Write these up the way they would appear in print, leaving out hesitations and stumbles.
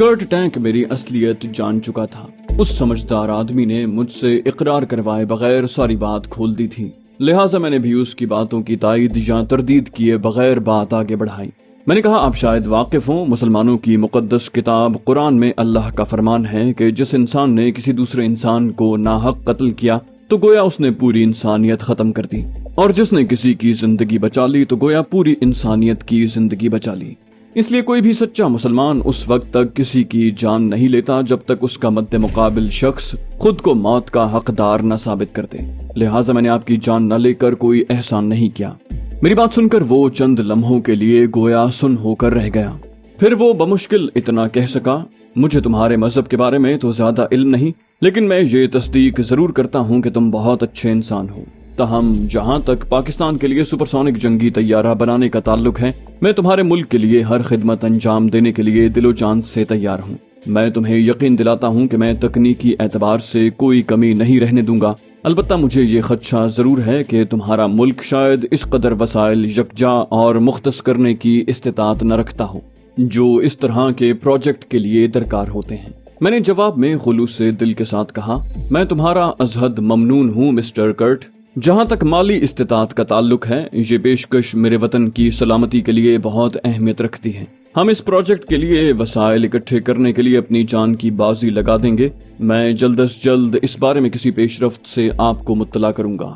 کرٹ tank میری اصلیت جان چکا تھا۔ اس سمجھدار آدمی نے مجھ سے اقرار کروائے بغیر ساری بات کھول دی تھی، لہٰذا میں نے بھی اس کی باتوں کی تائید یا تردید کیے بغیر بات آگے بڑھائی۔ میں نے کہا، آپ شاید واقف ہوں، مسلمانوں کی مقدس کتاب قرآن میں اللہ کا فرمان ہے کہ جس انسان نے کسی دوسرے انسان کو ناحق قتل کیا تو گویا اس نے پوری انسانیت ختم کر دی، اور جس نے کسی کی زندگی بچا لی تو گویا پوری انسانیت کی زندگی بچا لی۔ اس لیے کوئی بھی سچا مسلمان اس وقت تک کسی کی جان نہیں لیتا جب تک اس کا مد مقابل شخص خود کو موت کا حقدار نہ ثابت کر دے، لہٰذا میں نے آپ کی جان نہ لے کر کوئی احسان نہیں کیا۔ میری بات سن کر وہ چند لمحوں کے لیے گویا سن ہو کر رہ گیا، پھر وہ بمشکل اتنا کہہ سکا، مجھے تمہارے مذہب کے بارے میں تو زیادہ علم نہیں، لیکن میں یہ تصدیق ضرور کرتا ہوں کہ تم بہت اچھے انسان ہو۔ تاہم جہاں تک پاکستان کے لیے سپرسونک جنگی طیارہ بنانے کا تعلق ہے، میں تمہارے ملک کے لیے ہر خدمت انجام دینے کے لیے دل و جان سے تیار ہوں۔ میں تمہیں یقین دلاتا ہوں کہ میں تکنیکی اعتبار سے کوئی کمی نہیں رہنے دوں گا، البتہ مجھے یہ خدشہ ضرور ہے کہ تمہارا ملک شاید اس قدر وسائل یکجا اور مختص کرنے کی استطاعت نہ رکھتا ہو جو اس طرح کے پروجیکٹ کے لیے درکار ہوتے ہیں۔ میں نے جواب میں خلوص سے دل کے ساتھ کہا، میں تمہارا ازحد ممنون ہوں مسٹر کرٹ۔ جہاں تک مالی استطاعت کا تعلق ہے، یہ پیشکش میرے وطن کی سلامتی کے لیے بہت اہمیت رکھتی ہے۔ ہم اس پروجیکٹ کے لیے وسائل اکٹھے کرنے کے لیے اپنی جان کی بازی لگا دیں گے۔ میں جلد از جلد اس بارے میں کسی پیش رفت سے آپ کو مطلع کروں گا۔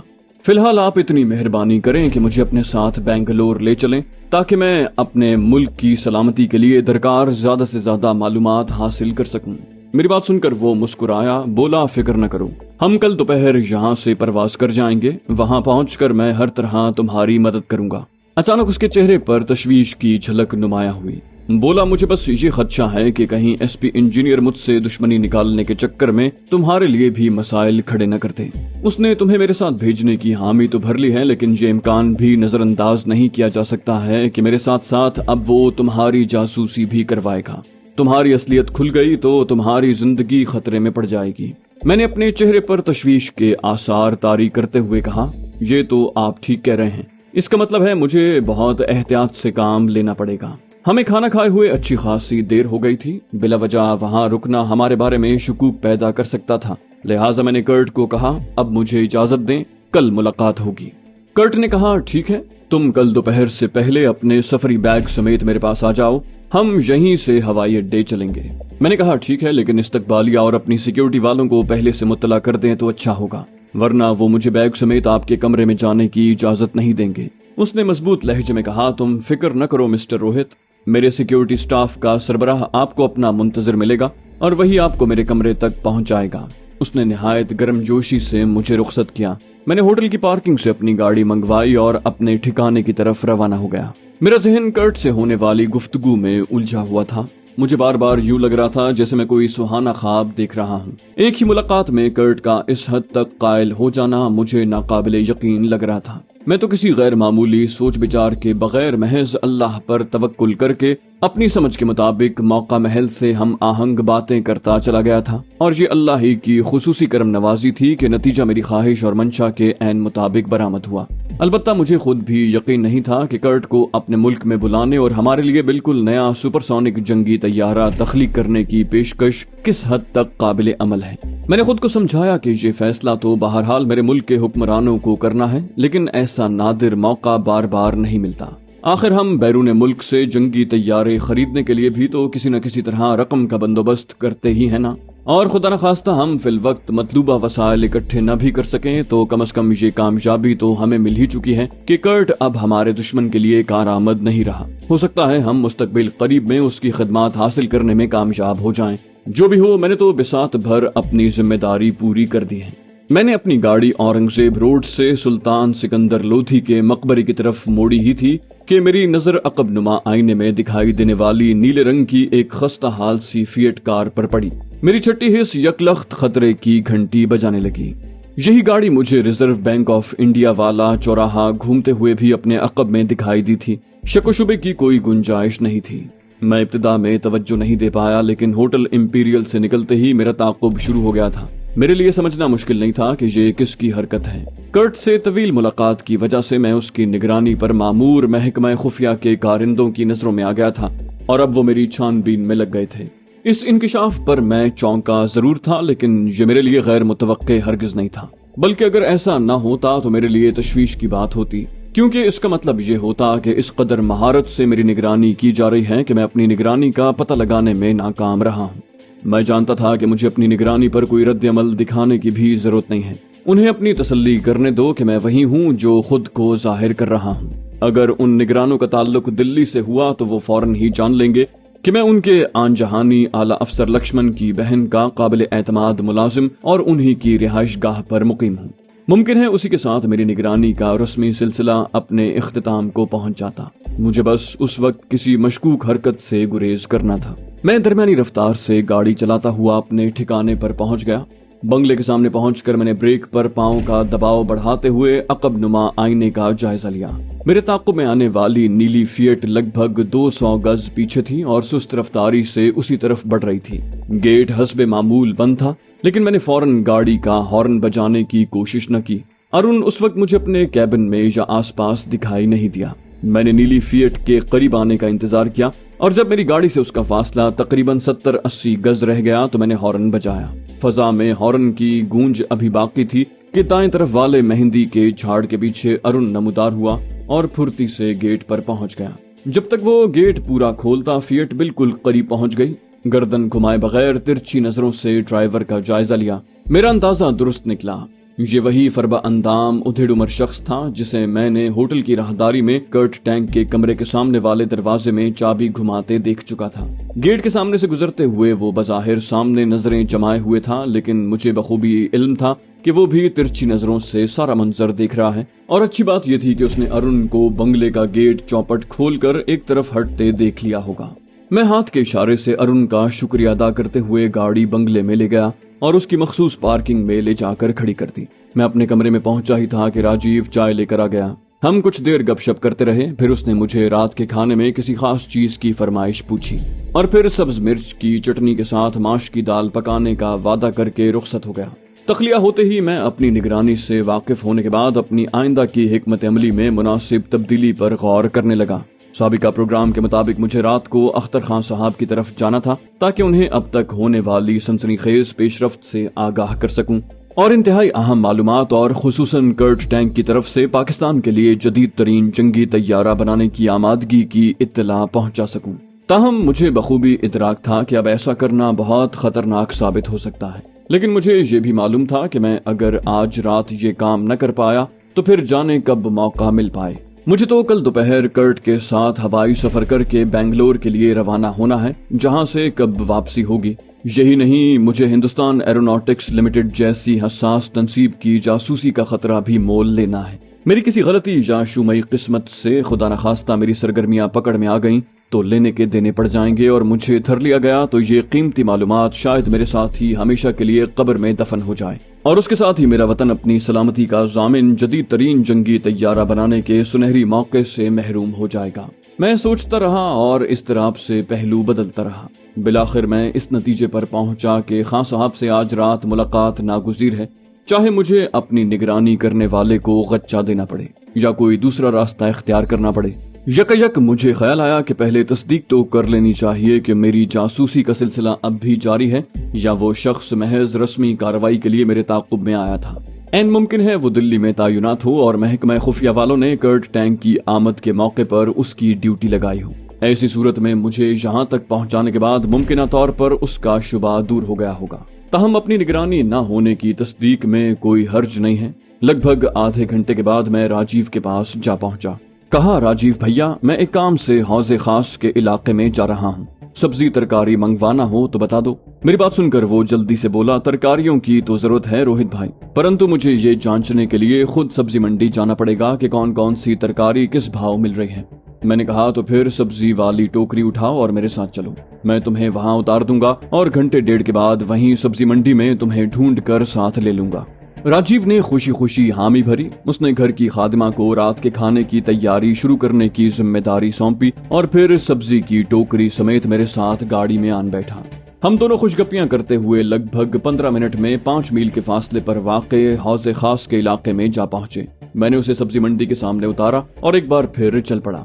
فی الحال آپ اتنی مہربانی کریں کہ مجھے اپنے ساتھ بنگلور لے چلیں تاکہ میں اپنے ملک کی سلامتی کے لیے درکار زیادہ سے زیادہ معلومات حاصل کر سکوں۔ میری بات سن کر وہ مسکرایا، بولا، فکر نہ کرو، ہم کل دوپہر یہاں سے پرواز کر جائیں گے، وہاں پہنچ کر میں ہر طرح تمہاری مدد کروں گا۔ اچانک اس کے چہرے پر تشویش کی جھلک نمایاں ہوئی۔ بولا، مجھے بس یہ خدشہ ہے کہ کہیں ایس پی انجینئر مجھ سے دشمنی نکالنے کے چکر میں تمہارے لیے بھی مسائل کھڑے نہ کرتے۔ اس نے تمہیں میرے ساتھ بھیجنے کی حامی تو بھر لی ہے، لیکن یہ امکان بھی نظر انداز نہیں کیا جا سکتا ہے کہ میرے ساتھ ساتھ اب وہ تمہاری جاسوسی بھی کروائے گا۔ تمہاری اصلیت کھل گئی تو تمہاری زندگی خطرے میں پڑ جائے گی۔ میں نے اپنے چہرے پر تشویش کے آثار طاری کرتے ہوئے کہا، یہ تو آپ ٹھیک کہہ رہے ہیں، اس کا مطلب ہے مجھے بہت احتیاط سے کام لینا پڑے گا۔ ہمیں کھانا کھائے ہوئے اچھی خاصی دیر ہو گئی تھی، بلا وجہ وہاں رکنا ہمارے بارے میں شکوک پیدا کر سکتا تھا، لہٰذا میں نے کرٹ کو کہا، اب مجھے اجازت دیں، کل ملاقات ہوگی۔ کرٹ نے کہا، ٹھیک ہے، تم کل دوپہر سے پہلے اپنے سفری بیگ سمیت میرے پاس آ جاؤ، ہم یہیں سے ہوائی اڈے چلیں گے۔ میں نے کہا، ٹھیک ہے، لیکن استقبالیہ اور اپنی سیکیورٹی والوں کو پہلے سے مطلع کر دیں تو اچھا ہوگا، ورنہ وہ مجھے بیگ سمیت آپ کے کمرے میں جانے کی اجازت نہیں دیں گے۔ اس نے مضبوط لہجے میں کہا، تم فکر نہ کرو مسٹر روہت، میرے سیکیورٹی سٹاف کا سربراہ آپ کو اپنا منتظر ملے گا اور وہی آپ کو میرے کمرے تک پہنچائے گا۔ اس نے نہایت گرم جوشی سے مجھے رخصت کیا۔ میں نے ہوٹل کی پارکنگ سے اپنی گاڑی منگوائی اور اپنے ٹھکانے کی طرف روانہ ہو گیا۔ میرا ذہن کرٹ سے ہونے والی گفتگو میں الجھا ہوا تھا۔ مجھے بار بار یوں لگ رہا تھا جیسے میں کوئی سہانا خواب دیکھ رہا ہوں۔ ایک ہی ملاقات میں کرٹ کا اس حد تک قائل ہو جانا مجھے ناقابل یقین لگ رہا تھا۔ میں تو کسی غیر معمولی سوچ بچار کے بغیر محض اللہ پر توکل کر کے اپنی سمجھ کے مطابق موقع محل سے ہم آہنگ باتیں کرتا چلا گیا تھا، اور یہ اللہ ہی کی خصوصی کرم نوازی تھی کہ نتیجہ میری خواہش اور منشا کے عین مطابق برآمد ہوا۔ البتہ مجھے خود بھی یقین نہیں تھا کہ کرٹ کو اپنے ملک میں بلانے اور ہمارے لیے بالکل نیا سپرسونک جنگی طیارہ تخلیق کرنے کی پیشکش کس حد تک قابل عمل ہے۔ میں نے خود کو سمجھایا کہ یہ فیصلہ تو بہرحال میرے ملک کے حکمرانوں کو کرنا ہے، لیکن ایسا نادر موقع بار بار نہیں ملتا۔ آخر ہم بیرون ملک سے جنگی طیارے خریدنے کے لیے بھی تو کسی نہ کسی طرح رقم کا بندوبست کرتے ہی ہیں نا، اور خدا نخواستہ ہم فی الوقت مطلوبہ وسائل اکٹھے نہ بھی کر سکیں تو کم از کم یہ کامیابی تو ہمیں مل ہی چکی ہے کہ کرٹ اب ہمارے دشمن کے لیے کارآمد نہیں رہا۔ ہو سکتا ہے ہم مستقبل قریب میں اس کی خدمات حاصل کرنے میں کامیاب ہو جائیں۔ جو بھی ہو، میں نے تو بساط بھر اپنی ذمہ داری پوری کر دی ہے۔ میں نے اپنی گاڑی اورنگزیب روڈ سے سلطان سکندر لودھی کے مقبرے کی طرف موڑی ہی تھی کہ میری نظر عقب نما آئینے میں دکھائی دینے والی نیلے رنگ کی ایک خستہ حال سی فیٹ کار پر پڑی۔ میری چھٹی حص یکلخت خطرے کی گھنٹی بجانے لگی۔ یہی گاڑی مجھے ریزرو بینک آف انڈیا والا چوراہا گھومتے ہوئے بھی اپنے عقب میں دکھائی دی تھی۔ شک و شبے کی کوئی گنجائش نہیں تھی۔ میں ابتدا میں توجہ نہیں دے پایا، لیکن ہوٹل امپیریل سے نکلتے ہی میرا تعاقب شروع ہو گیا تھا۔ میرے لیے سمجھنا مشکل نہیں تھا کہ یہ کس کی حرکت ہے۔ کرٹ سے طویل ملاقات کی وجہ سے میں اس کی نگرانی پر مامور محکمہ خفیہ کے کارندوں کی نظروں میں آ گیا تھا، اور اب وہ میری چھان بین میں لگ گئے تھے۔ اس انکشاف پر میں چونکا ضرور تھا، لیکن یہ میرے لیے غیر متوقع ہرگز نہیں تھا، بلکہ اگر ایسا نہ ہوتا تو میرے لیے تشویش کی بات ہوتی، کیونکہ اس کا مطلب یہ ہوتا کہ اس قدر مہارت سے میری نگرانی کی جا رہی ہے کہ میں اپنی نگرانی کا پتہ لگانے میں ناکام رہا ہوں۔ میں جانتا تھا کہ مجھے اپنی نگرانی پر کوئی رد عمل دکھانے کی بھی ضرورت نہیں ہے، انہیں اپنی تسلی کرنے دو کہ میں وہی ہوں جو خود کو ظاہر کر رہا ہوں۔ اگر ان نگرانوں کا تعلق دلی سے ہوا تو وہ فوراً ہی جان لیں گے کہ میں ان کے آن جہانی اعلی افسر لکشمن کی بہن کا قابل اعتماد ملازم اور انہی کی رہائش گاہ پر مقیم ہوں۔ ممکن ہے اسی کے ساتھ میری نگرانی کا رسمی سلسلہ اپنے اختتام کو پہنچ جاتا۔ مجھے بس اس وقت کسی مشکوک حرکت سے گریز کرنا تھا۔ میں درمیانی رفتار سے گاڑی چلاتا ہوا اپنے ٹھکانے پر پہنچ گیا۔ بنگلے کے سامنے پہنچ کر میں نے بریک پر پاؤں کا دباؤ بڑھاتے ہوئے عقب نما آئینے کا جائزہ لیا۔ میرے تعاقب میں آنے والی نیلی فیٹ لگ بھگ 200 گز پیچھے تھی اور سست رفتاری سے اسی طرف بڑھ رہی تھی۔ گیٹ حسب معمول بند تھا، لیکن میں نے فوراً گاڑی کا ہارن بجانے کی کوشش نہ کی۔ ارون اس وقت مجھے اپنے کیبن میں یا آس پاس دکھائی نہیں دیا۔ میں نے نیلی فیٹ کے قریب آنے کا انتظار کیا اور جب میری گاڑی سے اس کا فاصلہ تقریباً 70-80 گز رہ گیا تو میں نے ہارن بجایا۔ فضا میں ہارن کی گونج ابھی باقی تھی کہ دائیں طرف والے مہندی کے جھاڑ کے پیچھے ارون نمودار ہوا اور پھرتی سے گیٹ پر پہنچ گیا۔ جب تک وہ گیٹ پورا کھولتا فیٹ بالکل قریب پہنچ گئی۔ گردن گھمائے بغیر ترچھی نظروں سے ڈرائیور کا جائزہ لیا۔ میرا اندازہ درست نکلا، یہ وہی فربا اندام ادھیڑ عمر شخص تھا جسے میں نے ہوٹل کی راہداری میں کرٹ ٹینک کے کمرے کے سامنے والے دروازے میں چابی گھماتے دیکھ چکا تھا۔ گیٹ کے سامنے سے گزرتے ہوئے وہ بظاہر سامنے نظریں جمائے ہوئے تھا، لیکن مجھے بخوبی علم تھا کہ وہ بھی ترچھی نظروں سے سارا منظر دیکھ رہا ہے، اور اچھی بات یہ تھی کہ اس نے ارون کو بنگلے کا گیٹ چوپٹ کھول کر ایک طرف ہٹتے دیکھ لیا ہوگا۔ میں ہاتھ کے اشارے سے ارون کا شکریہ ادا کرتے ہوئے گاڑی بنگلے میں لے گیا اور اس کی مخصوص پارکنگ میں لے جا کر کھڑی کر دی۔ میں اپنے کمرے میں پہنچا ہی تھا کہ راجیو چائے لے کر آ گیا۔ ہم کچھ دیر گپ شپ کرتے رہے، پھر اس نے مجھے رات کے کھانے میں کسی خاص چیز کی فرمائش پوچھی اور پھر سبز مرچ کی چٹنی کے ساتھ ماش کی دال پکانے کا وعدہ کر کے رخصت ہو گیا۔ تخلیہ ہوتے ہی میں اپنی نگرانی سے واقف ہونے کے بعد اپنی آئندہ کی حکمت عملی میں مناسب تبدیلی پر غور کرنے لگا۔ سابقہ پروگرام کے مطابق مجھے رات کو اختر خان صاحب کی طرف جانا تھا تاکہ انہیں اب تک ہونے والی سنسنی خیز پیش رفت سے آگاہ کر سکوں اور انتہائی اہم معلومات اور خصوصاً کرٹ ٹینک کی طرف سے پاکستان کے لیے جدید ترین جنگی طیارہ بنانے کی آمادگی کی اطلاع پہنچا سکوں۔ تاہم مجھے بخوبی ادراک تھا کہ اب ایسا کرنا بہت خطرناک ثابت ہو سکتا ہے، لیکن مجھے یہ بھی معلوم تھا کہ میں اگر آج رات یہ کام نہ کر پایا تو پھر جانے کب موقع مل پائے۔ مجھے تو کل دوپہر کرٹ کے ساتھ ہوائی سفر کر کے بنگلور کے لیے روانہ ہونا ہے، جہاں سے کب واپسی ہوگی۔ یہی نہیں، مجھے ہندوستان ایروناٹکس لمیٹڈ جیسی حساس تنصیب کی جاسوسی کا خطرہ بھی مول لینا ہے۔ میری کسی غلطی یا شومئی قسمت سے خدا نخواستہ میری سرگرمیاں پکڑ میں آ گئیں تو لینے کے دینے پڑ جائیں گے، اور مجھے دھر لیا گیا تو یہ قیمتی معلومات شاید میرے ساتھ ہی ہمیشہ کے لیے قبر میں دفن ہو جائے، اور اس کے ساتھ ہی میرا وطن اپنی سلامتی کا ضامن جدید ترین جنگی طیارہ بنانے کے سنہری موقع سے محروم ہو جائے گا۔ میں سوچتا رہا اور اضطراب سے پہلو بدلتا رہا۔ بالآخر میں اس نتیجے پر پہنچا کہ خان صاحب سے آج رات ملاقات ناگزیر ہے، چاہے مجھے اپنی نگرانی کرنے والے کو غچہ دینا پڑے یا کوئی دوسرا راستہ اختیار کرنا پڑے۔ یک مجھے خیال آیا کہ پہلے تصدیق تو کر لینی چاہیے کہ میری جاسوسی کا سلسلہ اب بھی جاری ہے یا وہ شخص محض رسمی کارروائی کے لیے میرے تعاقب میں آیا تھا۔ این ممکن ہے وہ دلی میں تعینات ہو اور محکمہ خفیہ والوں نے کرٹ ٹینک کی آمد کے موقع پر اس کی ڈیوٹی لگائی ہو۔ ایسی صورت میں مجھے یہاں تک پہنچانے کے بعد ممکنہ طور پر اس کا شبہ دور ہو گیا ہوگا۔ تاہم اپنی نگرانی نہ ہونے کی تصدیق میں کوئی حرج نہیں ہے۔ لگ بھگ آدھے گھنٹے کے بعد میں راجیو کے پاس جا پہنچا۔ کہا، راجیو بھیا، میں ایک کام سے حوض خاص کے علاقے میں جا رہا ہوں، سبزی ترکاری منگوانا ہو تو بتا دو۔ میری بات سن کر وہ جلدی سے بولا، ترکاریوں کی تو ضرورت ہے روہت بھائی، پرنتو مجھے یہ جانچنے کے لیے خود سبزی منڈی جانا پڑے گا کہ کون کون سی ترکاری کس بھاؤ مل رہی ہے۔ میں نے کہا، تو پھر سبزی والی ٹوکری اٹھاؤ اور میرے ساتھ چلو، میں تمہیں وہاں اتار دوں گا اور گھنٹے ڈیڑھ کے بعد وہیں سبزی منڈی میں تمہیں ڈھونڈ کر ساتھ لے لوں گا۔ راجیو نے خوشی خوشی حامی بھری۔ اس نے گھر کی خادمہ کو رات کے کھانے کی تیاری شروع کرنے کی ذمہ داری سونپی اور پھر سبزی کی ٹوکری سمیت میرے ساتھ گاڑی میں آن بیٹھا۔ ہم دونوں خوش گپیاں کرتے ہوئے لگ بھگ 15 منٹ میں 5 میل کے فاصلے پر واقع حوض خاص کے علاقے میں جا پہنچے۔ میں نے اسے سبزی منڈی کے سامنے اتارا اور ایک بار پھر چل پڑا۔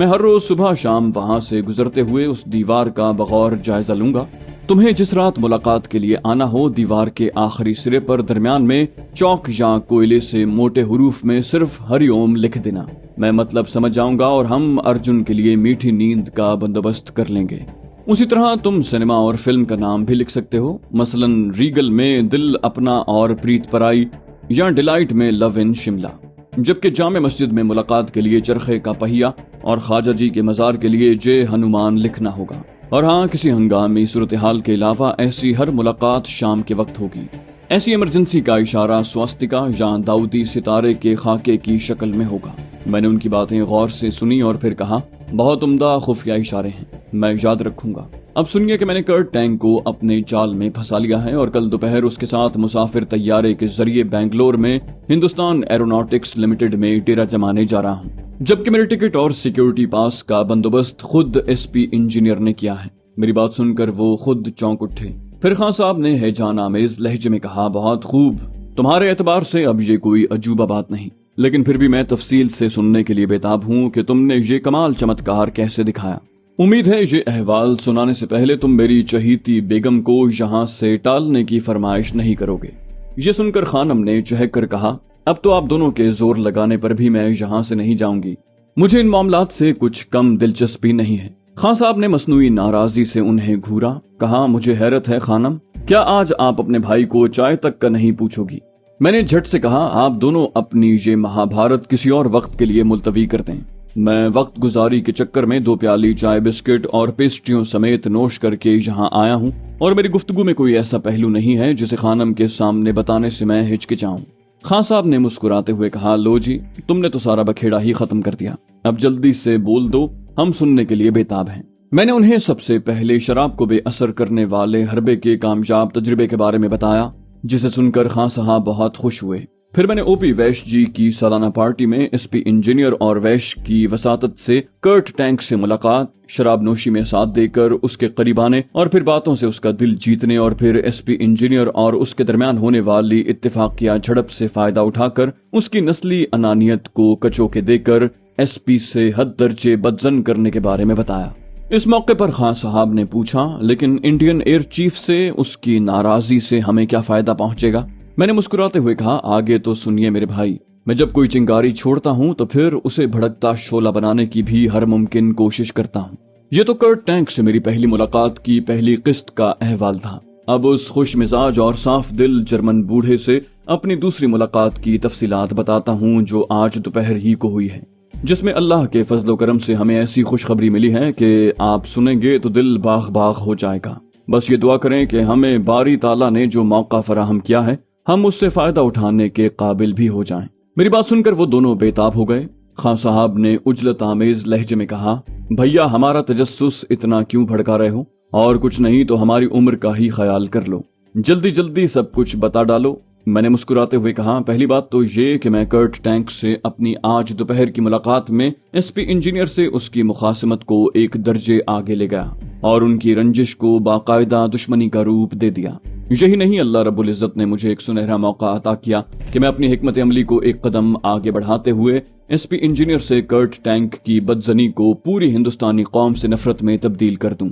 میں ہر روز صبح شام وہاں سے گزرتے ہوئے اس دیوار کا بغور جائزہ لوں گا۔ تمہیں جس رات ملاقات کے لیے آنا ہو، دیوار کے آخری سرے پر درمیان میں چوک یا کوئلے سے موٹے حروف میں صرف ہری اوم لکھ دینا۔ میں مطلب سمجھ جاؤں گا اور ہم ارجن کے لیے میٹھی نیند کا بندوبست کر لیں گے۔ اسی طرح تم سنیما اور فلم کا نام بھی لکھ سکتے ہو، مثلاً ریگل میں دل اپنا اور پریت پرائی، یا ڈیلائٹ میں لو ان شملہ۔ جبکہ جامع مسجد میں ملاقات کے لیے چرخے کا پہیا اور خواجہ جی کے مزار کے لیے جے ہنومان لکھنا ہوگا۔ اور ہاں، کسی ہنگامی صورتحال کے علاوہ ایسی ہر ملاقات شام کے وقت ہوگی۔ ایسی ایمرجنسی کا اشارہ سواستکا یا داؤدی ستارے کے خاکے کی شکل میں ہوگا۔ میں نے ان کی باتیں غور سے سنی اور پھر کہا، بہت عمدہ خفیہ اشارے ہیں، میں یاد رکھوں گا۔ اب سنیے کہ میں نے کرٹ ٹینک کو اپنے جال میں پھنسا لیا ہے اور کل دوپہر اس کے ساتھ مسافر طیارے کے ذریعے بنگلور میں ہندوستان ایروناٹکس لمیٹڈ میں ڈیرا جمانے جا رہا ہوں، جبکہ میرے ٹکٹ اور سیکیورٹی پاس کا بندوبست خود ایس پی انجینئر نے کیا ہے۔ میری بات سن کر وہ خود چونک اٹھے۔ پھر خان صاحب نے ہیجان آمیز لہجے میں کہا، بہت خوب، تمہارے اعتبار سے اب یہ کوئی عجوبہ بات نہیں، لیکن پھر بھی میں تفصیل سے سننے کے لیے بےتاب ہوں کہ تم نے یہ کمال چمتکار کیسے دکھایا۔ امید ہے یہ احوال سنانے سے پہلے تم میری چہیتی بیگم کو یہاں سے ٹالنے کی فرمائش نہیں کرو گے۔ یہ سن کر خانم نے چہک کر کہا، اب تو آپ دونوں کے زور لگانے پر بھی میں یہاں سے نہیں جاؤں گی، مجھے ان معاملات سے کچھ کم دلچسپی نہیں ہے۔ خان صاحب نے مصنوعی ناراضی سے انہیں گھورا، کہا، مجھے حیرت ہے خانم، کیا آج آپ اپنے بھائی کو چائے تک کا نہیں پوچھو گی؟ میں نے جھٹ سے کہا، آپ دونوں اپنی یہ مہا بھارت کسی اور وقت کے لیے ملتوی کر دیں۔ میں وقت گزاری کے چکر میں 2 پیالی چائے بسکٹ اور پیسٹریوں سمیت نوش کر کے یہاں آیا ہوں، اور میری گفتگو میں کوئی ایسا پہلو نہیں ہے جسے خانم کے سامنے بتانے سے میں ہچکچاؤں۔ خان صاحب نے مسکراتے ہوئے کہا، لو جی، تم نے تو سارا بکھیڑا ہی ختم کر دیا، اب جلدی سے بول دو، ہم سننے کے لیے بےتاب ہیں۔ میں نے انہیں سب سے پہلے شراب کو بے اثر کرنے والے حربے کے کامیاب تجربے کے بارے میں بتایا، جسے سن کر خان صاحب بہت خوش ہوئے۔ پھر میں نے او پی ویش جی کی سالانہ پارٹی میں ایس پی انجینئر اور ویش کی وساطت سے کرٹ ٹینک سے ملاقات، شراب نوشی میں ساتھ دے کر اس کے قریب آنے اور پھر باتوں سے اس کا دل جیتنے، اور پھر ایس پی انجینئر اور اس کے درمیان ہونے والی اتفاقیہ جھڑپ سے فائدہ اٹھا کر اس کی نسلی انانیت کو کچوکے دے کر ایس پی سے حد درجے بدزن کرنے کے بارے میں بتایا۔ اس موقع پر خان صاحب نے پوچھا، لیکن انڈین ایئر چیف سے اس کی ناراضی سے ہمیں کیا فائدہ پہنچے گا؟ میں نے مسکراتے ہوئے کہا، آگے تو سنیے میرے بھائی، میں جب کوئی چنگاری چھوڑتا ہوں تو پھر اسے بھڑکتا شعلہ بنانے کی بھی ہر ممکن کوشش کرتا ہوں۔ یہ تو کرٹ ٹینک سے میری پہلی ملاقات کی پہلی قسط کا احوال تھا۔ اب اس خوش مزاج اور صاف دل جرمن بوڑھے سے اپنی دوسری ملاقات کی تفصیلات بتاتا ہوں، جو آج دوپہر ہی کو ہوئی ہے، جس میں اللہ کے فضل و کرم سے ہمیں ایسی خوشخبری ملی ہے کہ آپ سنیں گے تو دل باغ باغ ہو جائے گا۔ بس یہ دعا کریں کہ ہمیں باری تعالیٰ نے جو موقع فراہم کیا ہے، ہم اس سے فائدہ اٹھانے کے قابل بھی ہو جائیں۔ میری بات سن کر وہ دونوں بےتاب ہو گئے۔ خان صاحب نے عجلت آمیز لہجے میں کہا، بھیا ہمارا تجسس اتنا کیوں بھڑکا رہے ہو؟ اور کچھ نہیں تو ہماری عمر کا ہی خیال کر لو، جلدی جلدی سب کچھ بتا ڈالو۔ میں نے مسکراتے ہوئے کہا، پہلی بات تو یہ کہ میں کرٹ ٹینک سے اپنی آج دوپہر کی ملاقات میں ایس پی انجینئر سے اس کی مخاصمت کو ایک درجے آگے لے گیا اور ان کی رنجش کو باقاعدہ دشمنی کا روپ دے دیا۔ یہی نہیں، اللہ رب العزت نے مجھے ایک سنہرا موقع عطا کیا کہ میں اپنی حکمت عملی کو ایک قدم آگے بڑھاتے ہوئے ایس پی انجینئر سے کرٹ ٹینک کی بدزنی کو پوری ہندوستانی قوم سے نفرت میں تبدیل کر دوں۔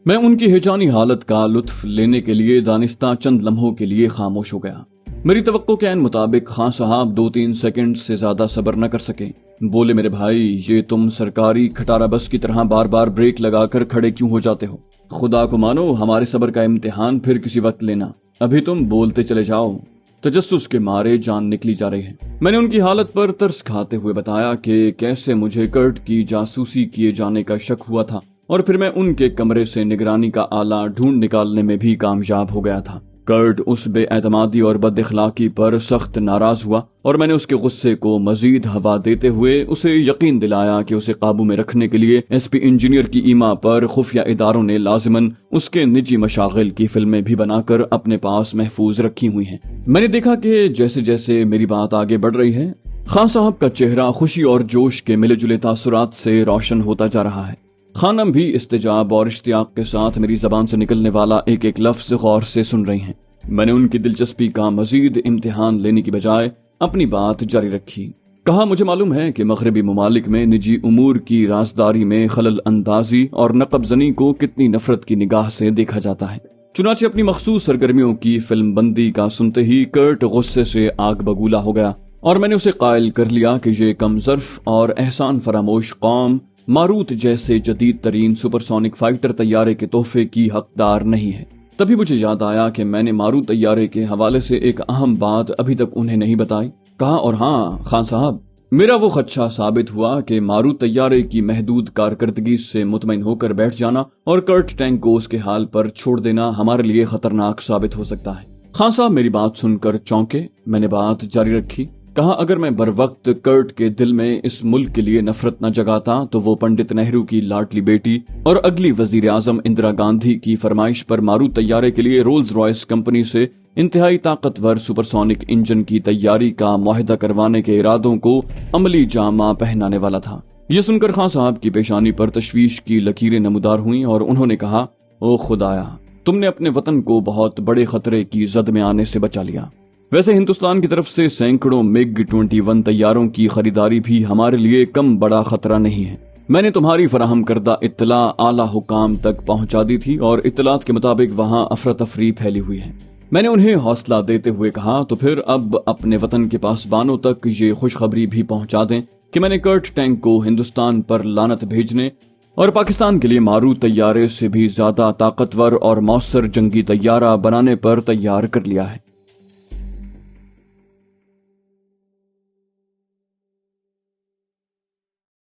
میں ان کی ہیجانی حالت کا لطف لینے کے لیے دانستہ چند لمحوں کے لیے خاموش ہو گیا۔ میری توقع کے عین مطابق خان صاحب 2-3 سیکنڈ سے زیادہ صبر نہ کر سکے۔ بولے، میرے بھائی، یہ تم سرکاری کھٹارہ بس کی طرح بار بار بریک لگا کر کھڑے کیوں ہو جاتے ہو؟ خدا کو مانو، ہمارے صبر کا امتحان پھر کسی وقت لینا، ابھی تم بولتے چلے جاؤ، تجسس کے مارے جان نکلی جا رہی ہے۔ میں نے ان کی حالت پر ترس کھاتے ہوئے بتایا کہ کیسے مجھے کرٹ کی جاسوسی کیے جانے کا شک ہوا تھا، اور پھر میں ان کے کمرے سے نگرانی کا آلہ ڈھونڈ نکالنے میں بھی کامیاب ہو گیا تھا۔ کرٹ اس بے اعتمادی اور بد اخلاقی پر سخت ناراض ہوا، اور میں نے اس کے غصے کو مزید ہوا دیتے ہوئے اسے یقین دلایا کہ اسے قابو میں رکھنے کے لیے ایس پی انجینئر کی ایما پر خفیہ اداروں نے لازماً اس کے نجی مشاغل کی فلمیں بھی بنا کر اپنے پاس محفوظ رکھی ہوئی ہیں۔ میں نے دیکھا کہ جیسے جیسے میری بات آگے بڑھ رہی ہے، خان صاحب کا چہرہ خوشی اور جوش کے ملے جلے تاثرات سے روشن ہوتا جا رہا ہے۔ خانم بھی استجاب اور اشتیاق کے ساتھ میری زبان سے نکلنے والا ایک ایک لفظ غور سے سن رہی ہیں۔ میں نے ان کی دلچسپی کا مزید امتحان لینے کی بجائے اپنی بات جاری رکھی۔ کہا مجھے معلوم ہے کہ مغربی ممالک میں نجی امور کی رازداری میں خلل اندازی اور نقب زنی کو کتنی نفرت کی نگاہ سے دیکھا جاتا ہے۔ چنانچہ اپنی مخصوص سرگرمیوں کی فلم بندی کا سنتے ہی کرٹ غصے سے آگ بگولا ہو گیا اور میں نے اسے قائل کر لیا کہ یہ کم ظرف اور احسان فراموش قوم ماروت جیسے جدید ترین سپر سونک فائٹر طیارے کے تحفے کی حقدار نہیں ہے۔ تبھی مجھے یاد آیا کہ میں نے ماروت طیارے کے حوالے سے ایک اہم بات ابھی تک انہیں نہیں بتائی۔ کہا اور ہاں خان صاحب، میرا وہ خدشہ ثابت ہوا کہ ماروت طیارے کی محدود کارکردگی سے مطمئن ہو کر بیٹھ جانا اور کرٹ ٹینک کو اس کے حال پر چھوڑ دینا ہمارے لیے خطرناک ثابت ہو سکتا ہے۔ خان صاحب میری بات سن کر چونکے۔ میں نے بات جاری رکھی۔ کہا اگر میں بر وقت کرٹ کے دل میں اس ملک کے لیے نفرت نہ جگاتا تو وہ پنڈت نہرو کی لاڈلی بیٹی اور اگلی وزیر اعظم اندرا گاندھی کی فرمائش پر ماروت طیارے کے لیے رولز رائس کمپنی سے انتہائی طاقتور سپر سونک انجن کی تیاری کا معاہدہ کروانے کے ارادوں کو عملی جامہ پہنانے والا تھا۔ یہ سن کر خان صاحب کی پیشانی پر تشویش کی لکیریں نمودار ہوئیں اور انہوں نے کہا، او خدایا، تم نے اپنے وطن کو بہت بڑے خطرے کی زد میں آنے سے بچا لیا۔ ویسے ہندوستان کی طرف سے سینکڑوں MiG 21 طیاروں کی خریداری بھی ہمارے لیے کم بڑا خطرہ نہیں ہے۔ میں نے تمہاری فراہم کردہ اطلاع اعلی حکام تک پہنچا دی تھی اور اطلاعات کے مطابق وہاں افراتفری پھیلی ہوئی ہے۔ میں نے انہیں حوصلہ دیتے ہوئے کہا تو پھر اب اپنے وطن کے پاسبانوں تک یہ خوشخبری بھی پہنچا دیں کہ میں نے کرٹ ٹینک کو ہندوستان پر لعنت بھیجنے اور پاکستان کے لیے ماروت طیارے سے بھی زیادہ طاقتور اور مؤثر جنگی طیارہ بنانے پر تیار کر لیا ہے۔